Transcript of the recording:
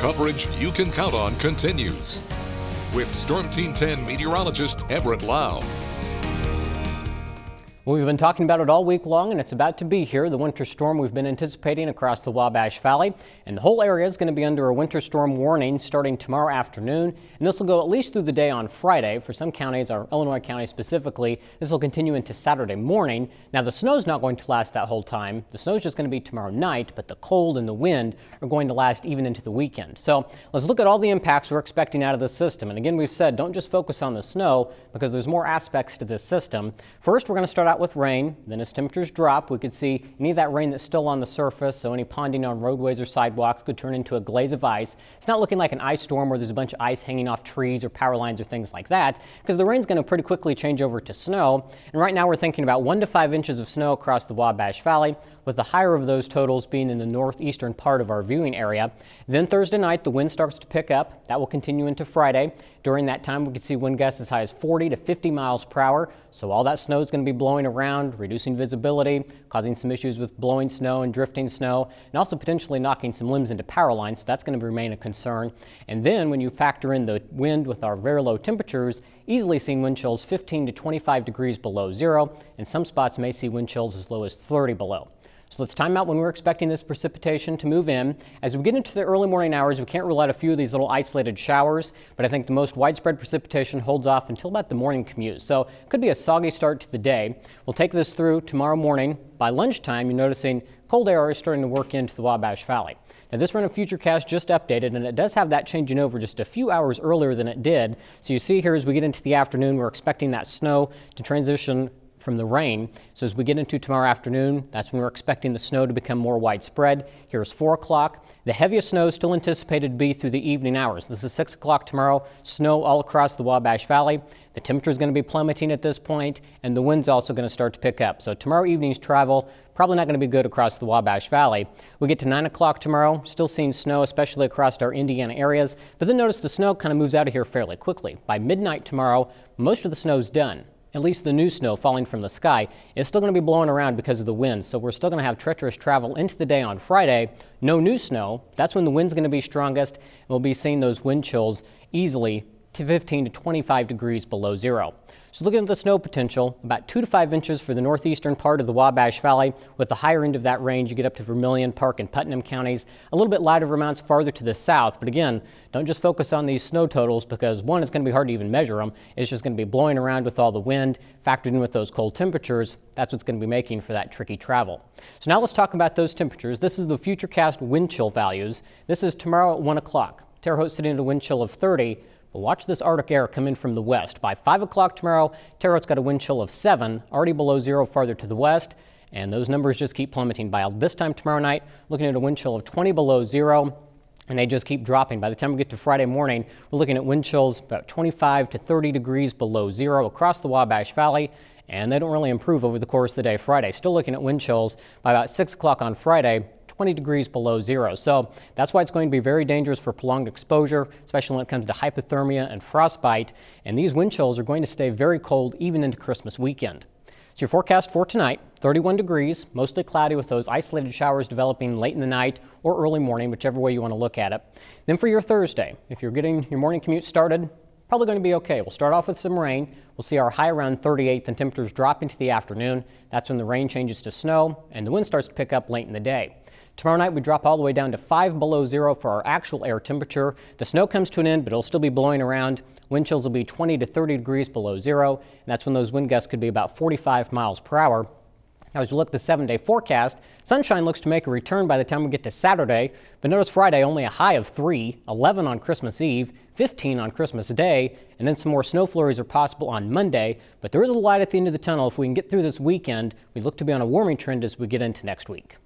Coverage you can count on continues. With Storm Team 10 meteorologist Everett Lau. Well, we've been talking about it all week long, and it's about to be here, the winter storm we've been anticipating across the Wabash Valley. And the whole area is going to be under a winter storm warning starting tomorrow afternoon. And this will go at least through the day on Friday. For some counties, our Illinois county specifically, this will continue into Saturday morning. Now, the snow's not going to last that whole time. The snow's just going to be tomorrow night, but the cold and the wind are going to last even into the weekend. So let's look at all the impacts we're expecting out of this system. And again, we've said don't just focus on the snow because there's more aspects to this system. First, we're going to start out with rain. Then as temperatures drop, we could see any of that rain that's still on the surface, so any ponding on roadways or sidewalks could turn into a glaze of ice. It's not looking like an ice storm where there's a bunch of ice hanging off trees or power lines or things like that, because the rain's going to pretty quickly change over to snow. And right now we're thinking about 1 to 5 inches of snow across the Wabash Valley, with the higher of those totals being in the northeastern part of our viewing area. Then Thursday night, the wind starts to pick up. That will continue into Friday. During that time, we could see wind gusts as high as 40 to 50 miles per hour. So all that snow is going to be blowing around, reducing visibility, causing some issues with blowing snow and drifting snow, and also potentially knocking some limbs into power lines. So that's going to remain a concern. And then when you factor in the wind with our very low temperatures, easily seeing wind chills 15 to 25 degrees below zero, and some spots may see wind chills as low as 30 below. So let's time out when we're expecting this precipitation to move in. As we get into the early morning hours, we can't rule out a few of these little isolated showers, but I think the most widespread precipitation holds off until about the morning commute. So it could be a soggy start to the day. We'll take this through tomorrow morning. By lunchtime, you're noticing cold air is starting to work into the Wabash Valley. Now, this run of Futurecast just updated, and it does have that changing over just a few hours earlier than it did. So you see here as we get into the afternoon, we're expecting that snow to transition from the rain. So as we get into tomorrow afternoon, that's when we're expecting the snow to become more widespread. Here's 4 o'clock. The heaviest snow is still anticipated to be through the evening hours. This is 6 o'clock tomorrow. Snow all across the Wabash Valley. The temperature is going to be plummeting at this point, and the wind's also going to start to pick up. So tomorrow evening's travel probably not going to be good across the Wabash Valley. We get to 9 o'clock tomorrow, still seeing snow, especially across our Indiana areas. But then notice the snow kind of moves out of here fairly quickly. By midnight tomorrow, most of the snow's done. At least the new snow falling from the sky is still going to be blowing around because of the wind. So we're still going to have treacherous travel into the day on Friday. No new snow. That's when the wind's going to be strongest. And we'll be seeing those wind chills easily to 15 to 25 degrees below zero. So looking at the snow potential, about 2 to 5 inches for the northeastern part of the Wabash Valley. With the higher end of that range, you get up to Vermilion, Park, and Putnam counties. A little bit lighter amounts farther to the south. But again, don't just focus on these snow totals because, one, it's going to be hard to even measure them. It's just going to be blowing around with all the wind, factored in with those cold temperatures. That's what's going to be making for that tricky travel. So now let's talk about those temperatures. This is the Futurecast wind chill values. This is tomorrow at 1 o'clock. Terre Haute sitting at a wind chill of 30. But watch this Arctic air come in from the west. By 5 o'clock tomorrow, Terre Haute's got a wind chill of 7, already below zero farther to the west, and those numbers just keep plummeting. By this time tomorrow night, looking at a wind chill of 20 below zero, and they just keep dropping. By the time we get to Friday morning, we're looking at wind chills about 25 to 30 degrees below zero across the Wabash Valley, and they don't really improve over the course of the day Friday. Still looking at wind chills by about 6 o'clock on Friday, 20 degrees below zero. So that's why it's going to be very dangerous for prolonged exposure, especially when it comes to hypothermia and frostbite. And these wind chills are going to stay very cold even into Christmas weekend. So your forecast for tonight, 31 degrees, mostly cloudy with those isolated showers developing late in the night or early morning, whichever way you want to look at it. Then for your Thursday, if you're getting your morning commute started, probably going to be okay. We'll start off with some rain. We'll see our high around 38, and temperatures drop into the afternoon. That's when the rain changes to snow and the wind starts to pick up late in the day. Tomorrow night, we drop all the way down to 5 below zero for our actual air temperature. The snow comes to an end, but it'll still be blowing around. Wind chills will be 20 to 30 degrees below zero, and that's when those wind gusts could be about 45 miles per hour. Now, as we look at the 7-day forecast, sunshine looks to make a return by the time we get to Saturday, but notice Friday only a high of 3, 11 on Christmas Eve, 15 on Christmas Day, and then some more snow flurries are possible on Monday, but there is a light at the end of the tunnel. If we can get through this weekend, we look to be on a warming trend as we get into next week.